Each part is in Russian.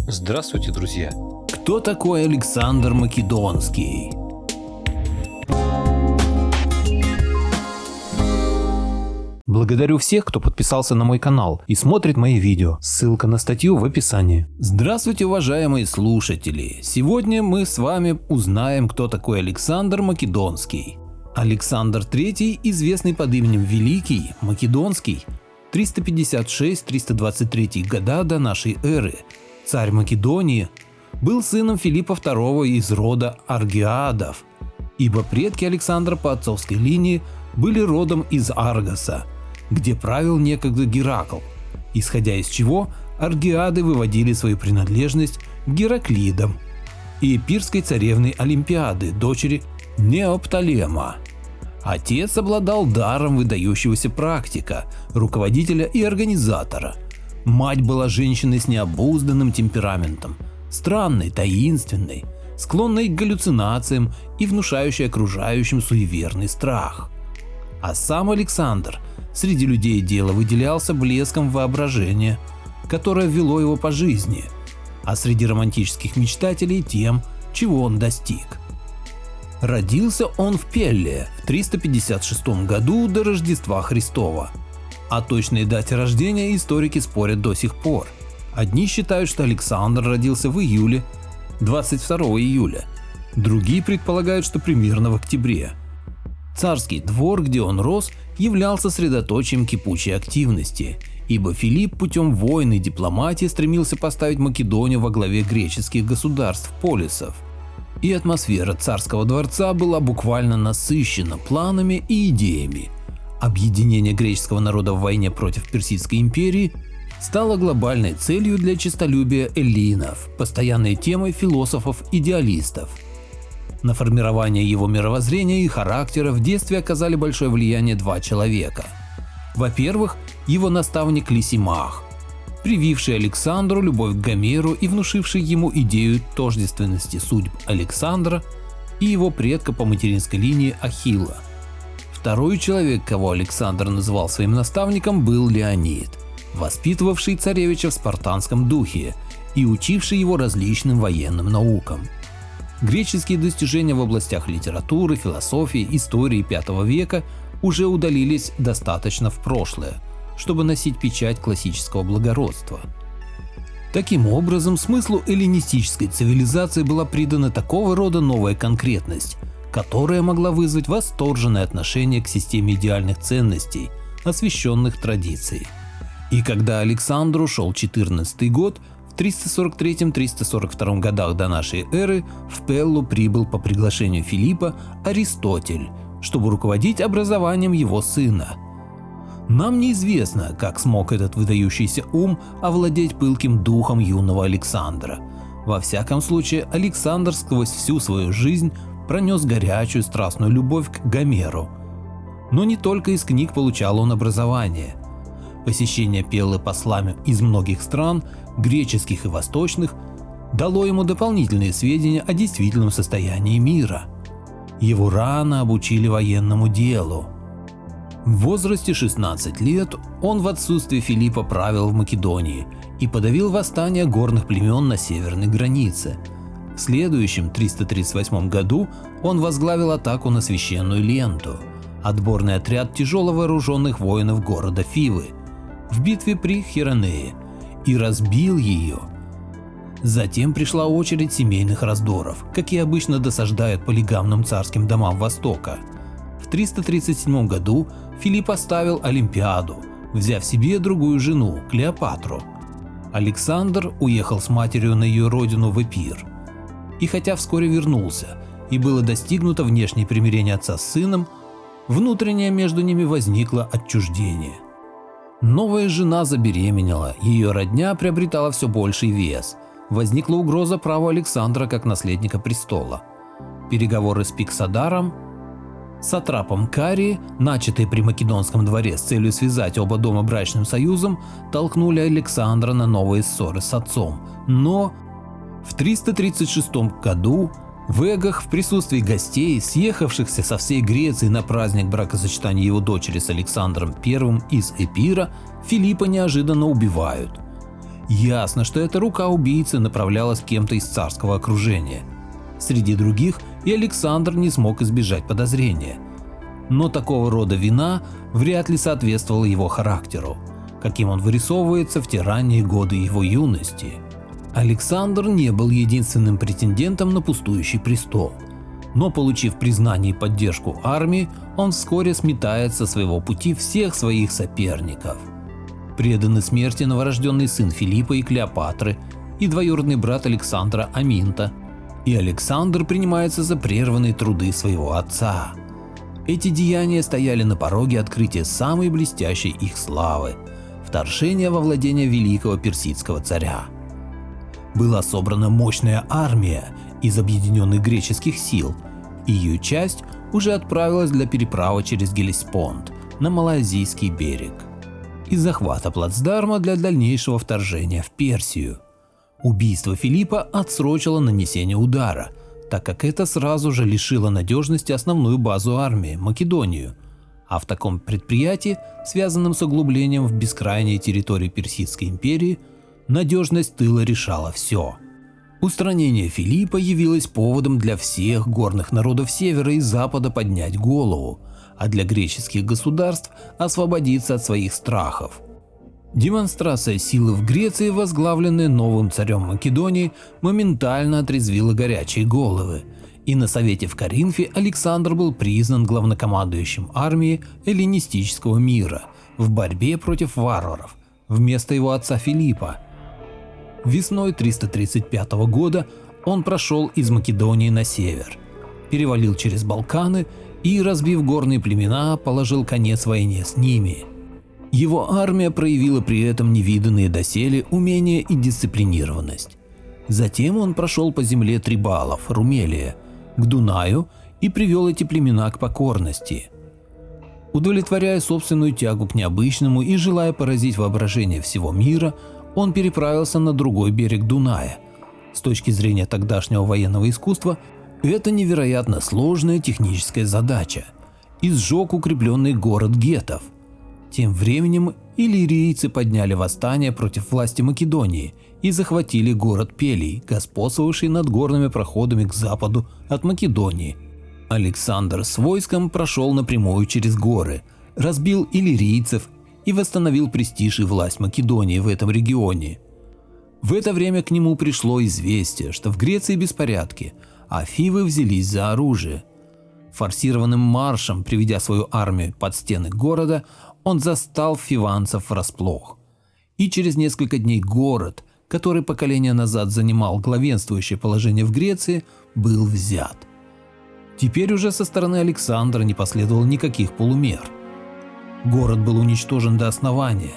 Здравствуйте, друзья! Кто такой Александр Македонский? Благодарю всех, кто подписался на мой канал и смотрит мои видео. Ссылка на статью в описании. Здравствуйте, уважаемые слушатели! Сегодня мы с вами узнаем, кто такой Александр Македонский. Александр III, известный под именем Великий, Македонский, 356-323 года до нашей эры, царь Македонии, был сыном Филиппа II из рода Аргиадов, ибо предки Александра по отцовской линии были родом из Аргоса, где правил некогда Геракл, исходя из чего Аргиады выводили свою принадлежность к Гераклидам и эпирской царевны Олимпиады, дочери Неоптолема. Отец обладал даром выдающегося практика, руководителя и организатора. Мать была женщиной с необузданным темпераментом, странной, таинственной, склонной к галлюцинациям и внушающей окружающим суеверный страх. А сам Александр среди людей дела выделялся блеском воображения, которое вело его по жизни, а среди романтических мечтателей тем, чего он достиг. Родился он в Пелле в 356 году до Рождества Христова. О точной дате рождения историки спорят до сих пор. Одни считают, что Александр родился в июле, 22 июля, другие предполагают, что примерно в октябре. Царский двор, где он рос, являлся средоточием кипучей активности, ибо Филипп путем войн и дипломатии стремился поставить Македонию во главе греческих государств полисов. И атмосфера царского дворца была буквально насыщена планами и идеями. Объединение греческого народа в войне против Персидской империи стало глобальной целью для честолюбия эллинов, постоянной темой философов-идеалистов. На формирование его мировоззрения и характера в детстве оказали большое влияние два человека. Во-первых, его наставник Лисимах, прививший Александру любовь к Гомеру и внушивший ему идею тождественности судьб Александра и его предка по материнской линии Ахилла. Второй человек, кого Александр называл своим наставником, был Леонид, воспитывавший царевича в спартанском духе и учивший его различным военным наукам. Греческие достижения в областях литературы, философии, истории V века уже удалились достаточно в прошлое, чтобы носить печать классического благородства. Таким образом, смыслу эллинистической цивилизации была придана такого рода новая конкретность, которая могла вызвать восторженное отношение к системе идеальных ценностей, освященных традицией. И когда Александру шел 14-й год, в 343-342 годах до нашей эры в Пеллу прибыл по приглашению Филиппа Аристотель, чтобы руководить образованием его сына. Нам неизвестно, как смог этот выдающийся ум овладеть пылким духом юного Александра. Во всяком случае, Александр сквозь всю свою жизнь пронес горячую страстную любовь к Гомеру. Но не только из книг получал он образование. Посещение Пеллы послами из многих стран, греческих и восточных, дало ему дополнительные сведения о действительном состоянии мира. Его рано обучили военному делу. В возрасте 16 лет он в отсутствие Филиппа правил в Македонии и подавил восстание горных племен на северной границе. В следующем 338 году он возглавил атаку на Священную Ленту, отборный отряд тяжело вооруженных воинов города Фивы, в битве при Хиронее, и разбил ее. Затем пришла очередь семейных раздоров, какие обычно досаждают полигамным царским домам Востока. В 337 году Филипп оставил Олимпиаду, взяв себе другую жену, Клеопатру. Александр уехал с матерью на ее родину в Эпир. И хотя вскоре вернулся, и было достигнуто внешнее примирение отца с сыном, внутреннее между ними возникло отчуждение. Новая жена забеременела, ее родня приобретала все больший вес. Возникла угроза праву Александра как наследника престола. Переговоры с Пиксадаром, сатрапом Карии, начатые при Македонском дворе с целью связать оба дома брачным союзом, толкнули Александра на новые ссоры с отцом. Но в 336 году в Эгах в присутствии гостей, съехавшихся со всей Греции на праздник бракосочетания его дочери с Александром I из Эпира, Филиппа неожиданно убивают. Ясно, что эта рука убийцы направлялась к кем-то из царского окружения. Среди других и Александр не смог избежать подозрения. Но такого рода вина вряд ли соответствовала его характеру, каким он вырисовывается в те ранние годы его юности. Александр не был единственным претендентом на пустующий престол, но, получив признание и поддержку армии, он вскоре сметает со своего пути всех своих соперников. Преданный смерти новорожденный сын Филиппа и Клеопатры и двоюродный брат Александра Аминта, и Александр принимается за прерванные труды своего отца. Эти деяния стояли на пороге открытия самой блестящей их славы – вторжения во владение великого персидского царя. Была собрана мощная армия из объединенных греческих сил, и ее часть уже отправилась для переправы через Геллеспонд на Малайзийский берег и захвата плацдарма для дальнейшего вторжения в Персию. Убийство Филиппа отсрочило нанесение удара, так как это сразу же лишило надежности основную базу армии – Македонию, а в таком предприятии, связанном с углублением в бескрайние территории Персидской империи, надежность тыла решала все. Устранение Филиппа явилось поводом для всех горных народов севера и запада поднять голову, а для греческих государств освободиться от своих страхов. Демонстрация силы в Греции, возглавленная новым царем Македонии, моментально отрезвила горячие головы, и на совете в Коринфе Александр был признан главнокомандующим армией эллинистического мира в борьбе против варваров вместо его отца Филиппа. Весной 335 года он прошел из Македонии на север, перевалил через Балканы и, разбив горные племена, положил конец войне с ними. Его армия проявила при этом невиданные доселе умения и дисциплинированность. Затем он прошел по земле трибалов, Румелия, к Дунаю и привел эти племена к покорности. Удовлетворяя собственную тягу к необычному и желая поразить воображение всего мира, он переправился на другой берег Дуная. С точки зрения тогдашнего военного искусства, это невероятно сложная техническая задача и сжег укрепленный город геттов. Тем временем иллирийцы подняли восстание против власти Македонии и захватили город Пелий, господствовавший над горными проходами к западу от Македонии. Александр с войском прошел напрямую через горы, разбил иллирийцев и восстановил престиж и власть Македонии в этом регионе. В это время к нему пришло известие, что в Греции беспорядки, а фивы взялись за оружие. Форсированным маршем, приведя свою армию под стены города, он застал фиванцев врасплох. И через несколько дней город, который поколение назад занимал главенствующее положение в Греции, был взят. Теперь уже со стороны Александра не последовало никаких полумер. Город был уничтожен до основания,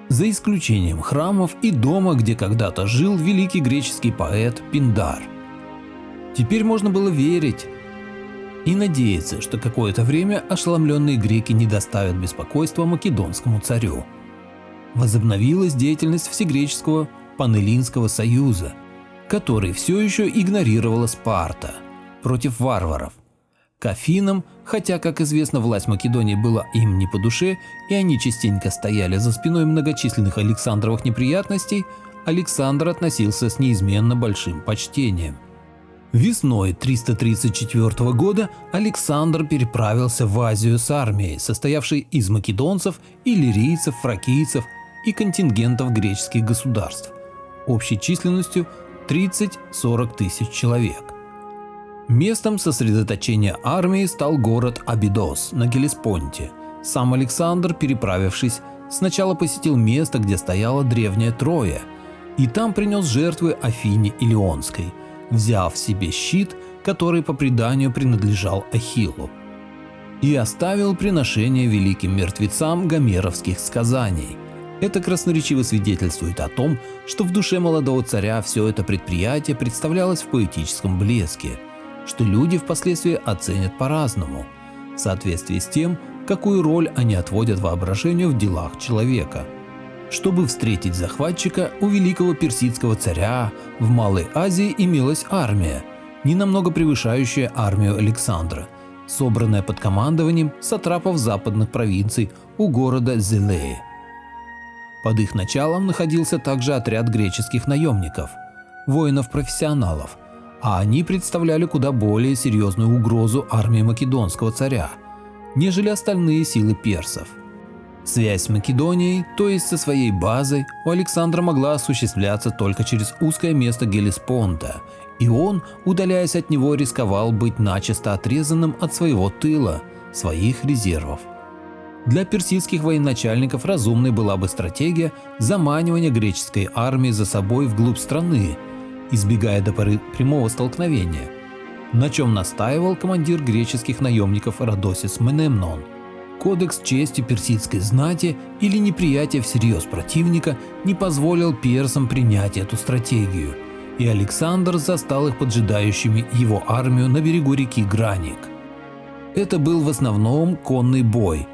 за исключением храмов и дома, где когда-то жил великий греческий поэт Пиндар. Теперь можно было верить и надеяться, что какое-то время ошеломленные греки не доставят беспокойства македонскому царю. Возобновилась деятельность Всегреческого Панеллинского союза, который все еще игнорировала Спарта против варваров. К Афинам, хотя, как известно, власть Македонии была им не по душе, и они частенько стояли за спиной многочисленных Александровых неприятностей, Александр относился с неизменно большим почтением. Весной 334 года Александр переправился в Азию с армией, состоявшей из македонцев, иллирийцев, фракийцев и контингентов греческих государств, общей численностью 30-40 тысяч человек. Местом сосредоточения армии стал город Абидос на Геллеспонте. Сам Александр, переправившись, сначала посетил место, где стояла древняя Троя, и там принес жертвы Афине Илионской, взяв себе щит, который по преданию принадлежал Ахиллу, и оставил приношение великим мертвецам гомеровских сказаний. Это красноречиво свидетельствует о том, что в душе молодого царя все это предприятие представлялось в поэтическом блеске, что люди впоследствии оценят по-разному, в соответствии с тем, какую роль они отводят воображению в делах человека. Чтобы встретить захватчика, у великого персидского царя в Малой Азии имелась армия, ненамного превышающая армию Александра, собранная под командованием сатрапов западных провинций у города Зелеи. Под их началом находился также отряд греческих наемников, воинов-профессионалов, а они представляли куда более серьезную угрозу армии македонского царя, нежели остальные силы персов. Связь с Македонией, то есть со своей базой, у Александра могла осуществляться только через узкое место Геллеспонта, и он, удаляясь от него, рисковал быть начисто отрезанным от своего тыла, своих резервов. Для персидских военачальников разумной была бы стратегия заманивания греческой армии за собой вглубь страны, избегая до поры прямого столкновения, на чем настаивал командир греческих наемников Родосис Менемнон. Кодекс чести персидской знати или неприятие всерьез противника не позволил персам принять эту стратегию, и Александр застал их поджидающими его армию на берегу реки Граник. Это был в основном конный бой,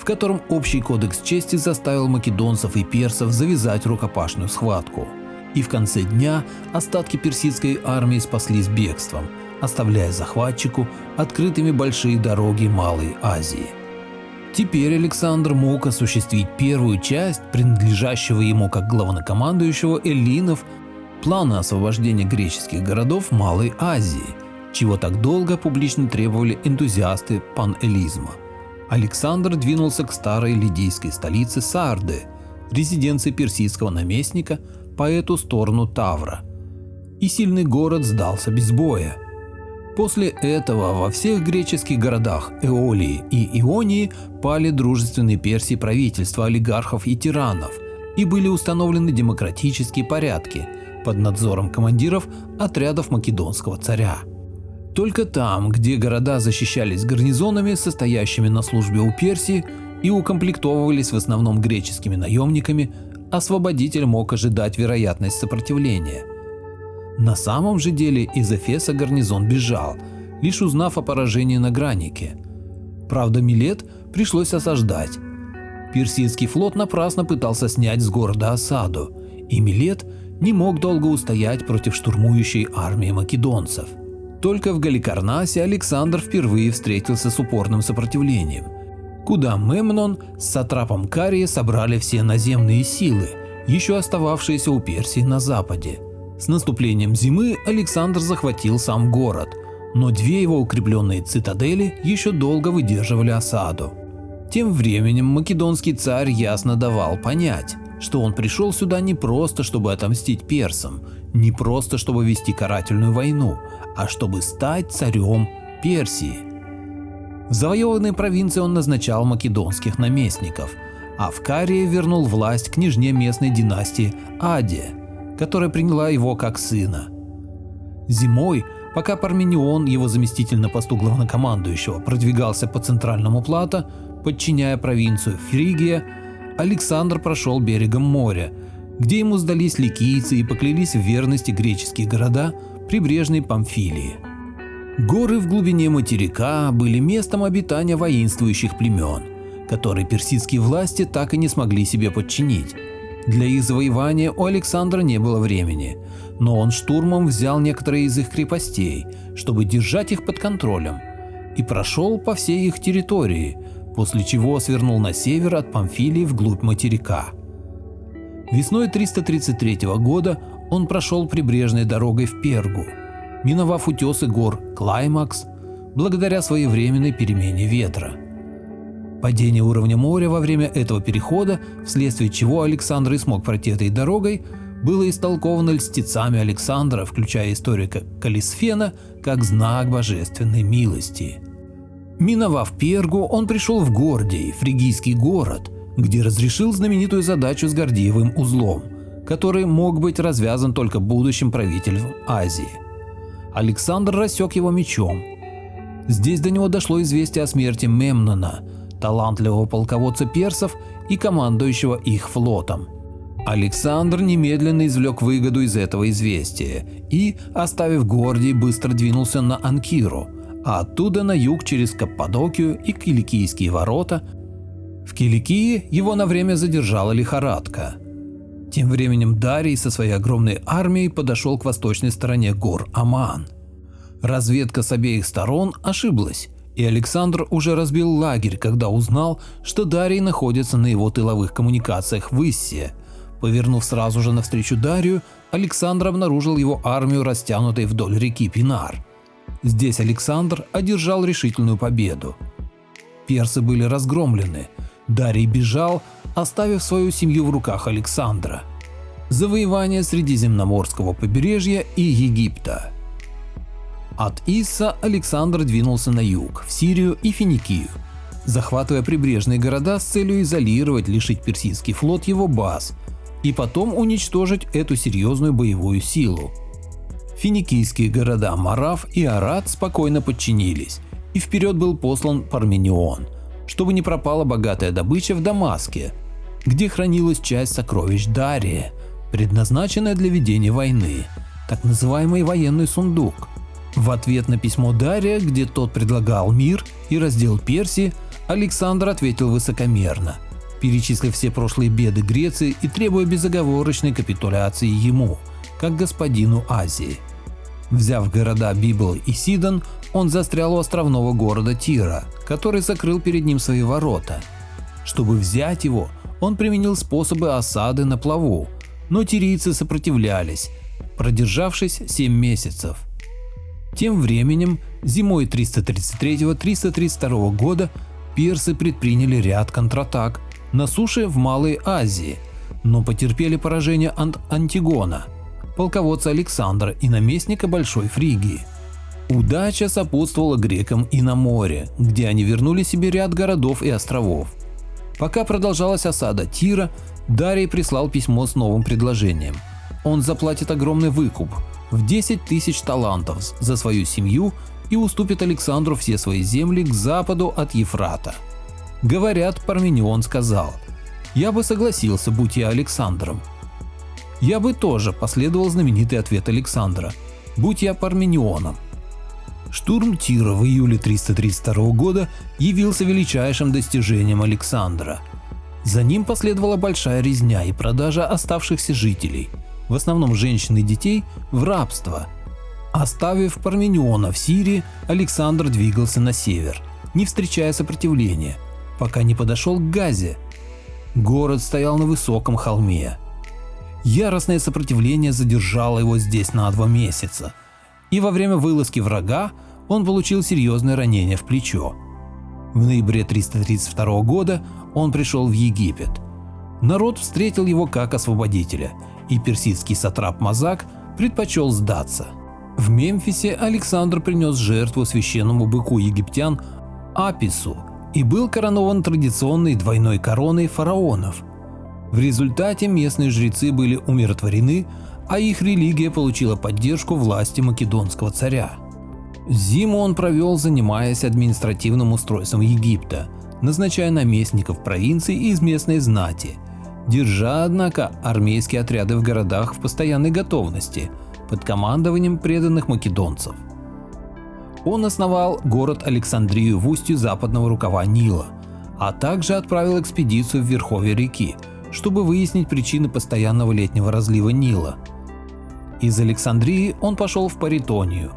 в котором общий кодекс чести заставил македонцев и персов завязать рукопашную схватку. И в конце дня остатки персидской армии спаслись бегством, оставляя захватчику открытыми большие дороги Малой Азии. Теперь Александр мог осуществить первую часть принадлежащего ему как главнокомандующего эллинов плана освобождения греческих городов Малой Азии, чего так долго публично требовали энтузиасты панэллизма. Александр двинулся к старой лидийской столице Сарды, резиденции персидского наместника по эту сторону Тавра, и сильный город сдался без боя. После этого во всех греческих городах Эолии и Ионии пали дружественные Персии правительства олигархов и тиранов, и были установлены демократические порядки под надзором командиров отрядов македонского царя. Только там, где города защищались гарнизонами, состоящими на службе у Персии, и укомплектовывались в основном греческими наемниками, освободитель мог ожидать вероятность сопротивления. На самом же деле из Эфеса гарнизон бежал, лишь узнав о поражении на Гранике. Правда, Милет пришлось осаждать. Персидский флот напрасно пытался снять с города осаду, и Милет не мог долго устоять против штурмующей армии македонцев. Только в Галикарнасе Александр впервые встретился с упорным сопротивлением, куда Мемнон с сатрапом Карии собрали все наземные силы, еще остававшиеся у Персии на западе. С наступлением зимы Александр захватил сам город, но две его укрепленные цитадели еще долго выдерживали осаду. Тем временем македонский царь ясно давал понять, что он пришел сюда не просто чтобы отомстить персам, не просто чтобы вести карательную войну, а чтобы стать царем Персии. В завоеванной провинции он назначал македонских наместников, а в Карии вернул власть княжне местной династии Аде, которая приняла его как сына. Зимой, пока Парменион, его заместитель на посту главнокомандующего, продвигался по центральному плато, подчиняя провинцию Фригия, Александр прошел берегом моря, где ему сдались ликийцы и поклялись в верности греческие города прибрежной Памфилии. Горы в глубине материка были местом обитания воинствующих племен, которые персидские власти так и не смогли себе подчинить. Для их завоевания у Александра не было времени, но он штурмом взял некоторые из их крепостей, чтобы держать их под контролем, и прошел по всей их территории, после чего свернул на север от Памфилии вглубь материка. Весной 333 года он прошел прибрежной дорогой в Пергу, миновав утесы гор Клаймакс, благодаря своевременной перемене ветра. Падение уровня моря во время этого перехода, вследствие чего Александр и смог пройти этой дорогой, было истолковано льстецами Александра, включая историка Калисфена, как знак божественной милости. Миновав Пергу, он пришел в Гордий, фригийский город, где разрешил знаменитую задачу с Гордиевым узлом, который мог быть развязан только будущим правителем Азии. Александр рассек его мечом. Здесь до него дошло известие о смерти Мемнона, талантливого полководца персов и командующего их флотом. Александр немедленно извлек выгоду из этого известия и, оставив Гордий, быстро двинулся на Анкиру, а оттуда на юг через Каппадокию и Киликийские ворота. В Киликии его на время задержала лихорадка. Тем временем Дарий со своей огромной армией подошел к восточной стороне гор Аман. Разведка с обеих сторон ошиблась, и Александр уже разбил лагерь, когда узнал, что Дарий находится на его тыловых коммуникациях в Иссе. Повернув сразу же навстречу Дарию, Александр обнаружил его армию, растянутой вдоль реки Пинар. Здесь Александр одержал решительную победу. Персы были разгромлены, Дарий бежал, оставив свою семью в руках Александра. Завоевание Средиземноморского побережья и Египта. От Исса Александр двинулся на юг, в Сирию и Финикию, захватывая прибрежные города с целью изолировать, лишить персидский флот его баз и потом уничтожить эту серьезную боевую силу. Финикийские города Мараф и Арат спокойно подчинились, и вперед был послан Парменион, чтобы не пропала богатая добыча в Дамаске, где хранилась часть сокровищ Дария, предназначенная для ведения войны, так называемый военный сундук. В ответ на письмо Дария, где тот предлагал мир и раздел Персии, Александр ответил высокомерно, перечислив все прошлые беды Греции и требуя безоговорочной капитуляции ему, как господину Азии. Взяв города Библ и Сидон, он застрял у островного города Тира, который закрыл перед ним свои ворота. Чтобы взять его, он применил способы осады на плаву, но тирийцы сопротивлялись, продержавшись 7 месяцев. Тем временем, зимой 333-332 года персы предприняли ряд контратак на суше в Малой Азии, но потерпели поражение от Антигона, полководца Александра и наместника Большой Фригии. Удача сопутствовала грекам и на море, где они вернули себе ряд городов и островов. Пока продолжалась осада Тира, Дарий прислал письмо с новым предложением. Он заплатит огромный выкуп в 10 тысяч талантов за свою семью и уступит Александру все свои земли к западу от Ефрата. Говорят, Парменион сказал: «Я бы согласился, будь я Александром». Я бы тоже последовал знаменитый ответ Александра, будь я Парменионом. Штурм Тира в июле 332 года явился величайшим достижением Александра. За ним последовала большая резня и продажа оставшихся жителей, в основном женщин и детей, в рабство. Оставив Пармениона в Сирии, Александр двигался на север, не встречая сопротивления, пока не подошел к Газе. Город стоял на высоком холме. Яростное сопротивление задержало его здесь на 2 месяца, и во время вылазки врага он получил серьезное ранение в плечо. В ноябре 332 года он пришел в Египет. Народ встретил его как освободителя, и персидский сатрап Мазак предпочел сдаться. В Мемфисе Александр принес жертву священному быку египтян Апису и был коронован традиционной двойной короной фараонов. В результате местные жрецы были умиротворены, а их религия получила поддержку власти македонского царя. Зиму он провел, занимаясь административным устройством Египта, назначая наместников провинций из местной знати, держа, однако, армейские отряды в городах в постоянной готовности под командованием преданных македонцев. Он основал город Александрию в устье западного рукава Нила, а также отправил экспедицию в верховье реки, чтобы выяснить причины постоянного летнего разлива Нила. Из Александрии он пошел в Паритонию,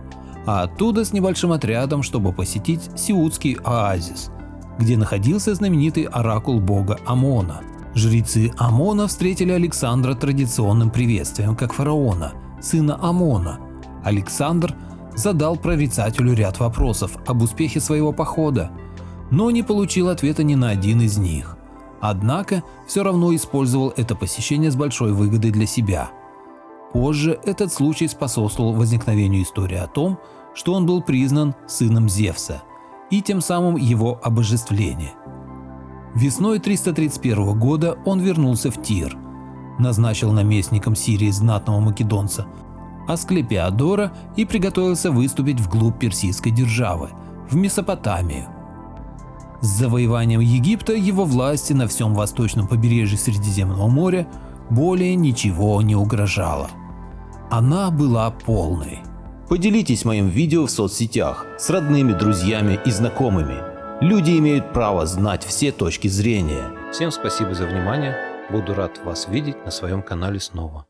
а оттуда с небольшим отрядом, чтобы посетить Сиутский оазис, где находился знаменитый оракул бога Амона. Жрецы Амона встретили Александра традиционным приветствием как фараона, сына Амона. Александр задал прорицателю ряд вопросов об успехе своего похода, но не получил ответа ни на один из них. Однако все равно использовал это посещение с большой выгодой для себя. Позже этот случай способствовал возникновению истории о том, что он был признан сыном Зевса и тем самым его обожествление. Весной 331 года он вернулся в Тир, назначил наместником Сирии знатного македонца Асклепиодора и приготовился выступить вглубь персидской державы, в Месопотамию. С завоеванием Египта его власти на всем восточном побережье Средиземного моря более ничего не угрожало. Она была полной. Поделитесь моим видео в соцсетях с родными, друзьями и знакомыми. Люди имеют право знать все точки зрения. Всем спасибо за внимание. Буду рад вас видеть на своем канале снова.